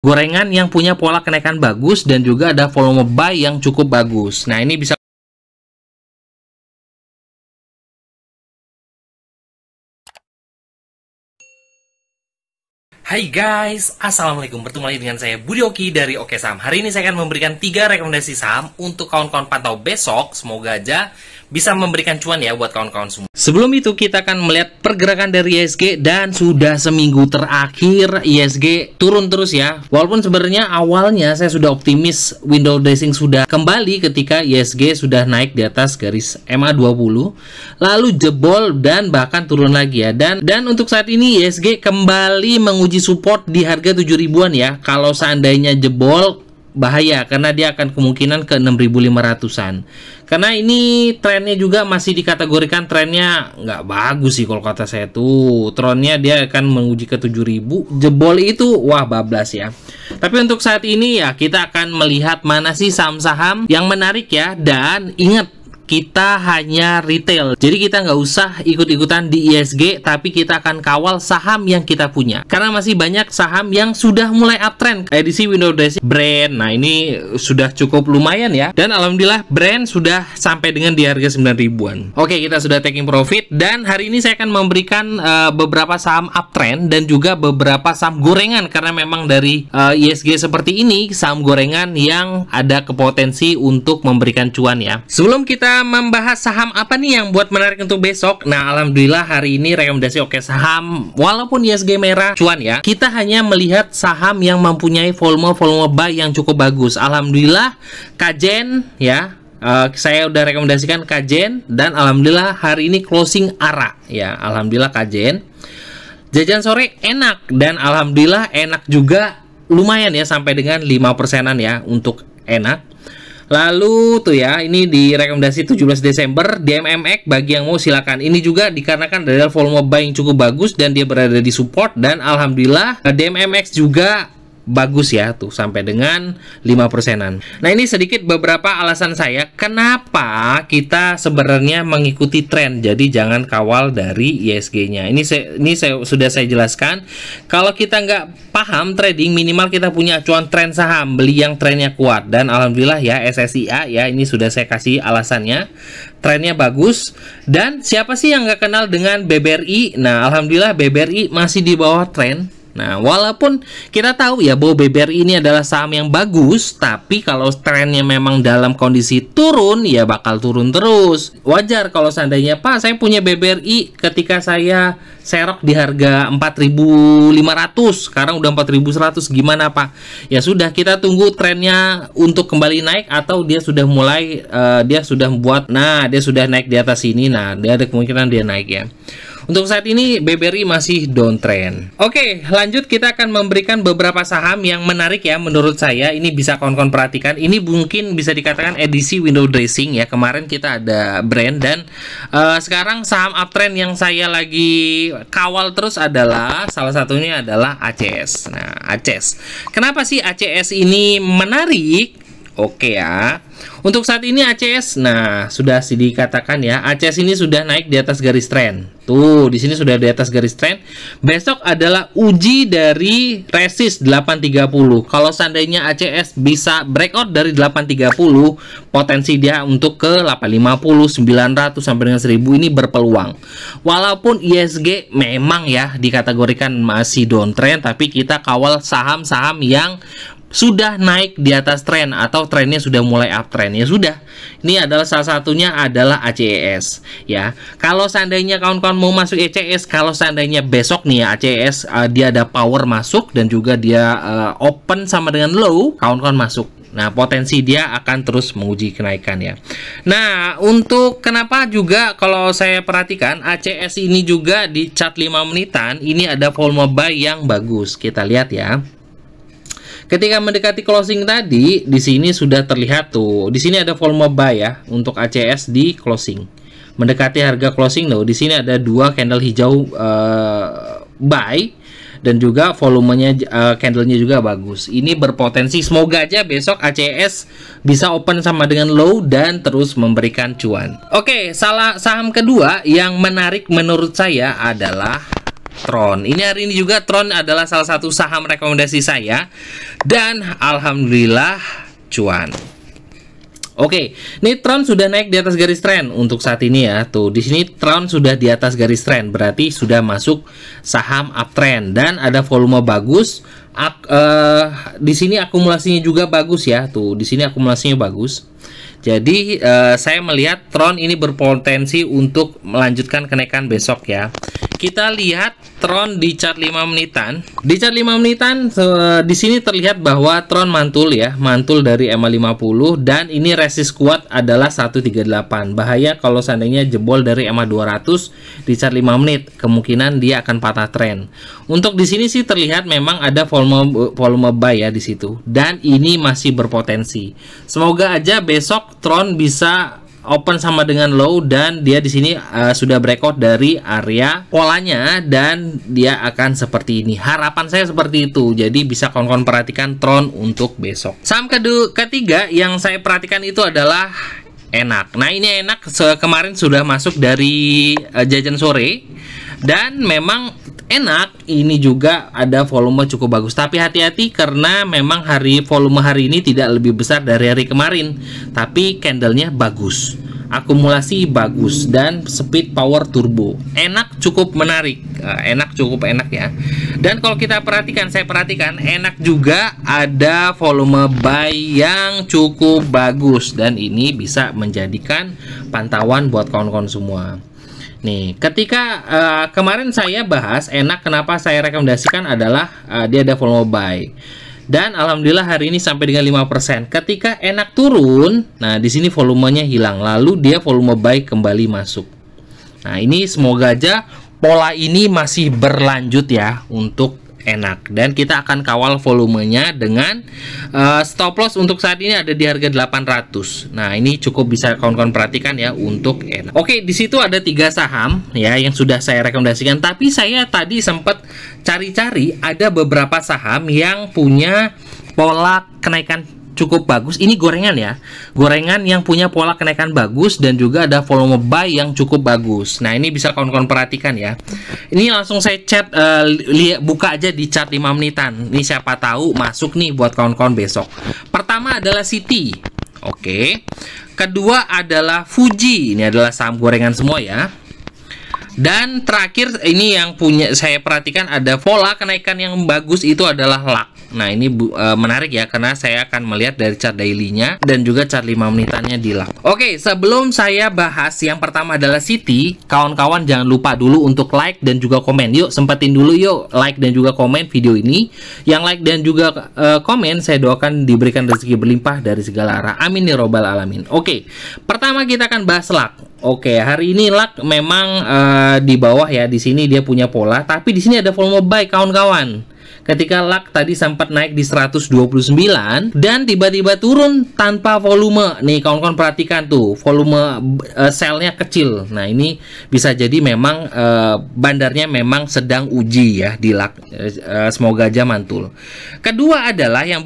gorengan yang punya pola kenaikan bagus dan juga ada volume buy yang cukup bagus. Nah, ini bisa Hai guys, assalamualaikum. Bertemu lagi dengan saya Budi Oki dari Oke Saham. Hari ini saya akan memberikan 3 rekomendasi saham untuk kawan-kawan pantau besok. Semoga aja bisa memberikan cuan ya buat kawan-kawan semua. Sebelum itu kita akan melihat pergerakan dari ISG dan sudah seminggu terakhir ISG turun terus ya. Walaupun sebenarnya awalnya saya sudah optimis window dressing sudah kembali ketika ISG sudah naik di atas garis MA20, lalu jebol dan bahkan turun lagi ya. Dan untuk saat ini ISG kembali menguji support di harga 7.000-an ya. Kalau seandainya jebol bahaya karena dia akan kemungkinan ke 6.500-an. Karena ini trennya juga masih dikategorikan trennya nggak bagus sih kalau kata saya tuh. Trennya dia akan menguji ke 7.000, jebol itu wah bablas ya. Tapi untuk saat ini ya kita akan melihat mana sih saham-saham yang menarik ya. Dan ingat, kita hanya retail, jadi kita nggak usah ikut-ikutan di ISG, tapi kita akan kawal saham yang kita punya. Karena masih banyak saham yang sudah mulai uptrend. Edisi window dressing brand, nah ini sudah cukup lumayan ya. Dan alhamdulillah brand sudah sampai dengan di harga 9.000-an. Oke, kita sudah taking profit. Dan hari ini saya akan memberikan beberapa saham uptrend dan juga beberapa saham gorengan. Karena memang dari ISG seperti ini, saham gorengan yang ada kepotensi untuk memberikan cuan ya. Sebelum kita membahas saham apa nih yang buat menarik untuk besok. Nah, alhamdulillah hari ini rekomendasi Oke Saham walaupun ISG merah cuan ya. Kita hanya melihat saham yang mempunyai volume buy yang cukup bagus. Alhamdulillah Kajen ya. Saya udah rekomendasikan Kajen dan alhamdulillah hari ini closing ARA ya. Alhamdulillah Kajen. Jajan sore enak dan alhamdulillah enak juga, lumayan ya sampai dengan 5%-an ya untuk enak. Lalu tuh ya, ini di rekomendasi 17 Desember DMMX bagi yang mau silakan. Ini juga dikarenakan dari volume buying cukup bagus dan dia berada di support dan alhamdulillah DMMX juga bagus ya tuh sampai dengan 5%-an. Nah, ini sedikit beberapa alasan saya kenapa kita sebenarnya mengikuti tren. Jadi jangan kawal dari ISG-nya. Ini sudah saya jelaskan. Kalau kita nggak paham trading, minimal kita punya acuan tren saham, beli yang trennya kuat. Dan alhamdulillah ya SSIA ya, ini sudah saya kasih alasannya. Trennya bagus. Dan siapa sih yang nggak kenal dengan BBRI? Nah, alhamdulillah BBRI masih di bawah tren. Nah, walaupun kita tahu ya bahwa BBRI ini adalah saham yang bagus, tapi kalau trennya memang dalam kondisi turun, ya bakal turun terus. Wajar kalau seandainya, Pak, saya punya BBRI ketika saya serok di harga 4.500, sekarang udah 4.100, gimana, Pak? Ya sudah, kita tunggu trennya untuk kembali naik atau dia sudah mulai, dia sudah naik di atas ini, nah, dia ada kemungkinan dia naik ya. Untuk saat ini BBRI masih downtrend. Oke, lanjut kita akan memberikan beberapa saham yang menarik ya menurut saya. Ini bisa kawan-kawan perhatikan. Ini mungkin bisa dikatakan edisi window dressing ya. Kemarin kita ada brand dan sekarang saham uptrend yang saya lagi kawal terus adalah salah satunya adalah ACS. Nah, ACS. Kenapa sih ACS ini menarik? Oke ya. Untuk saat ini ACS, nah sudah dikatakan ya, ACS ini sudah naik di atas garis tren. Tuh, di sini sudah di atas garis tren. Besok adalah uji dari resist 830. Kalau seandainya ACS bisa breakout dari 830, potensi dia untuk ke 850, 900 sampai dengan 1000 ini berpeluang. Walaupun ISG memang ya dikategorikan masih downtrend, tapi kita kawal saham-saham yang sudah naik di atas tren atau trennya sudah mulai uptrend. Ya sudah, ini adalah salah satunya adalah ACS ya. Kalau seandainya kawan-kawan mau masuk ACS, kalau seandainya besok nih ya ACS dia ada power masuk dan juga dia open sama dengan low, kawan-kawan masuk. Nah, potensi dia akan terus menguji kenaikan ya. Nah, untuk kenapa juga kalau saya perhatikan ACS ini juga di chart 5 menitan ini ada volume buy yang bagus. Kita lihat ya. Ketika mendekati closing tadi, di sini sudah terlihat tuh. Di sini ada volume buy ya untuk ACS di closing. Mendekati harga closing loh. Di sini ada 2 candle hijau buy dan juga volumenya candlenya juga bagus. Ini berpotensi semoga aja besok ACS bisa open sama dengan low dan terus memberikan cuan. Oke, saham kedua yang menarik menurut saya adalah Tron. Ini hari ini juga Tron adalah salah satu saham rekomendasi saya dan alhamdulillah cuan. Oke, ini Tron sudah naik di atas garis tren untuk saat ini ya. Tuh, di sini Tron sudah di atas garis tren, berarti sudah masuk saham uptrend dan ada volume bagus. Di sini akumulasinya juga bagus ya. Tuh, di sini akumulasinya bagus. Jadi saya melihat Tron ini berpotensi untuk melanjutkan kenaikan besok ya. Kita lihat Tron di chart 5 menitan. Di chart 5 menitan di sini terlihat bahwa Tron mantul ya, mantul dari EMA 50 dan ini resist kuat adalah 138. Bahaya kalau seandainya jebol dari EMA 200 di chart 5 menit, kemungkinan dia akan patah tren. Untuk di sini sih terlihat memang ada volume buy ya di situ dan ini masih berpotensi. Semoga aja besok Tron bisa open sama dengan low dan dia di sini sudah breakout dari area polanya dan dia akan seperti ini. Harapan saya seperti itu. Jadi bisa kawan-kawan perhatikan Tron untuk besok. Saham ketiga yang saya perhatikan itu adalah Enak. Nah, ini Enak kemarin sudah masuk dari jajan sore dan memang Enak ini juga ada volume cukup bagus, tapi hati-hati karena memang volume hari ini tidak lebih besar dari hari kemarin, tapi candlenya bagus, akumulasi bagus dan speed power turbo. Enak cukup menarik, Enak cukup enak ya. Dan kalau kita perhatikan, saya perhatikan Enak juga ada volume buy yang cukup bagus dan ini bisa menjadikan pantauan buat kawan-kawan semua. Nih, ketika kemarin saya bahas Enak, kenapa saya rekomendasikan adalah dia ada volume buy. Dan alhamdulillah hari ini sampai dengan 5%. Ketika Enak turun, nah di sini volumenya hilang, lalu dia volume buy kembali masuk. Nah, ini semoga aja pola ini masih berlanjut ya untuk Enak, dan kita akan kawal volumenya dengan stop loss untuk saat ini ada di harga 800. Nah, ini cukup bisa kawan-kawan perhatikan ya untuk Enak. Oke, di situ ada 3 saham ya yang sudah saya rekomendasikan, tapi saya tadi sempat cari-cari ada beberapa saham yang punya pola kenaikan cukup bagus. Ini gorengan ya, gorengan yang punya pola kenaikan bagus dan juga ada volume buy yang cukup bagus. Nah, ini bisa kawan-kawan perhatikan ya. Ini langsung saya buka aja di chart 5 menitan. Ini siapa tahu masuk nih buat kawan-kawan besok. Pertama adalah Citi. Oke. Kedua adalah Fuji. Ini adalah saham gorengan semua ya. Dan terakhir ini yang punya saya perhatikan ada pola kenaikan yang bagus itu adalah LAK. Nah, ini menarik ya karena saya akan melihat dari chart daily-nya dan juga chart 5 menitannya di LAK. Oke, sebelum saya bahas yang pertama adalah Citi, kawan-kawan jangan lupa dulu untuk like dan juga komen. Yuk, sempetin dulu yuk like dan juga komen video ini. Yang like dan juga komen saya doakan diberikan rezeki berlimpah dari segala arah. Amin ya robbal alamin. Oke, pertama kita akan bahas LAK. Oke, hari ini LAK memang di bawah ya, di sini dia punya pola, tapi di sini ada volume buy kawan-kawan. Ketika LAK tadi sempat naik di 129 dan tiba-tiba turun tanpa volume. Nih kawan-kawan perhatikan tuh, volume sell-nya kecil. Nah, ini bisa jadi memang bandarnya memang sedang uji ya di LAK. Semoga aja mantul. Kedua adalah yang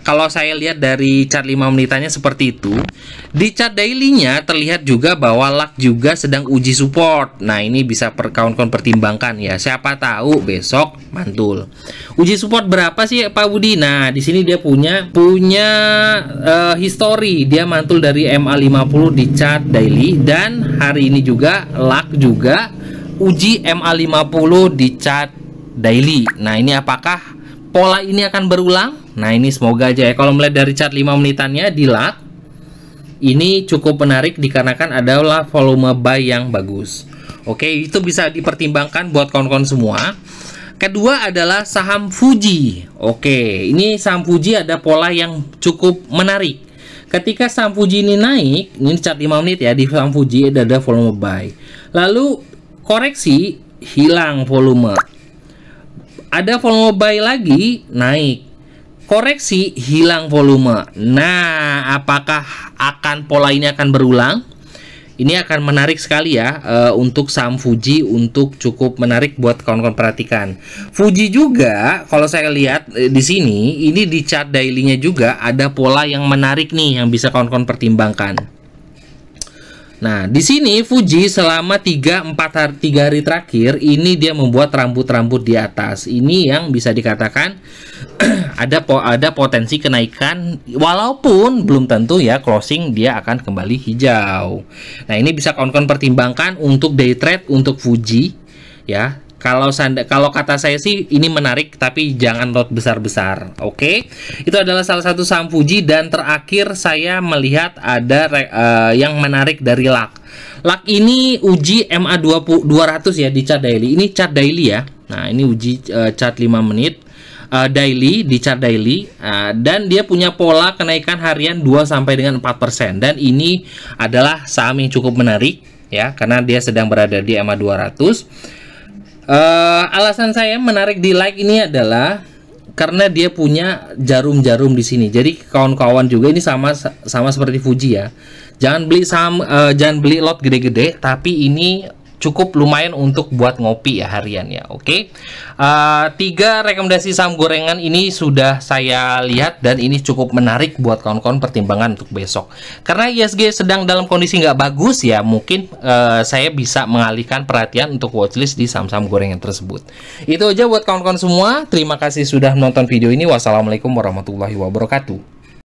kalau saya lihat dari chart 5 menitannya seperti itu. Di chart daily-nya terlihat juga bahwa LAK juga sedang uji support. Nah, ini bisa kawan-kawan pertimbangkan ya. Siapa tahu besok mantul. Uji support berapa sih Pak Budi? Nah, di sini dia punya history. Dia mantul dari MA50 di chart daily dan hari ini juga LAK juga uji MA50 di chart daily. Nah, ini apakah pola ini akan berulang? Nah, ini semoga aja ya. Kalau melihat dari chart 5 menitannya di LAK ini cukup menarik dikarenakan adalah volume buy yang bagus. Oke, itu bisa dipertimbangkan buat kawan-kawan semua. Kedua adalah saham Fuji. Oke, ini saham Fuji ada pola yang cukup menarik. Ketika saham Fuji ini naik, ini chart 5 menit ya, di saham Fuji ada volume buy. Lalu koreksi, hilang volume. Ada volume buy lagi, naik. Koreksi, hilang volume. Nah, apakah pola ini akan berulang? Ini akan menarik sekali ya untuk saham Fuji, untuk cukup menarik buat kawan-kawan perhatikan. Fuji juga kalau saya lihat di sini, ini di chart daily-nya juga ada pola yang menarik nih yang bisa kawan-kawan pertimbangkan. Nah, di sini Fuji selama 3 hari terakhir ini dia membuat rambut-rambut di atas. Ini yang bisa dikatakan ada potensi kenaikan, walaupun belum tentu ya closing dia akan kembali hijau. Nah, ini bisa kawan-kawan pertimbangkan untuk day trade untuk Fuji ya. Kalau kata saya sih ini menarik, tapi jangan lot besar-besar. Oke. Itu adalah salah satu saham Fuji. Dan terakhir saya melihat ada yang menarik dari LAK. LAK ini uji MA 200 ya di chart daily. Ini chart daily ya. Nah, ini uji chart 5 menit daily di chart daily, dan dia punya pola kenaikan harian 2 sampai dengan 4%. Dan ini adalah saham yang cukup menarik ya, karena dia sedang berada di MA 200. Alasan saya menarik di like ini adalah karena dia punya jarum-jarum di sini. Jadi kawan-kawan juga ini sama seperti Fuji ya. Jangan beli lot gede-gede, tapi ini cukup lumayan untuk buat ngopi ya harian ya. Oke. 3 rekomendasi saham gorengan ini sudah saya lihat dan ini cukup menarik buat kawan-kawan pertimbangan untuk besok. Karena ISG sedang dalam kondisi nggak bagus ya, mungkin saya bisa mengalihkan perhatian untuk watchlist di saham-saham gorengan tersebut. Itu aja buat kawan-kawan semua. Terima kasih sudah menonton video ini. Wassalamualaikum warahmatullahi wabarakatuh.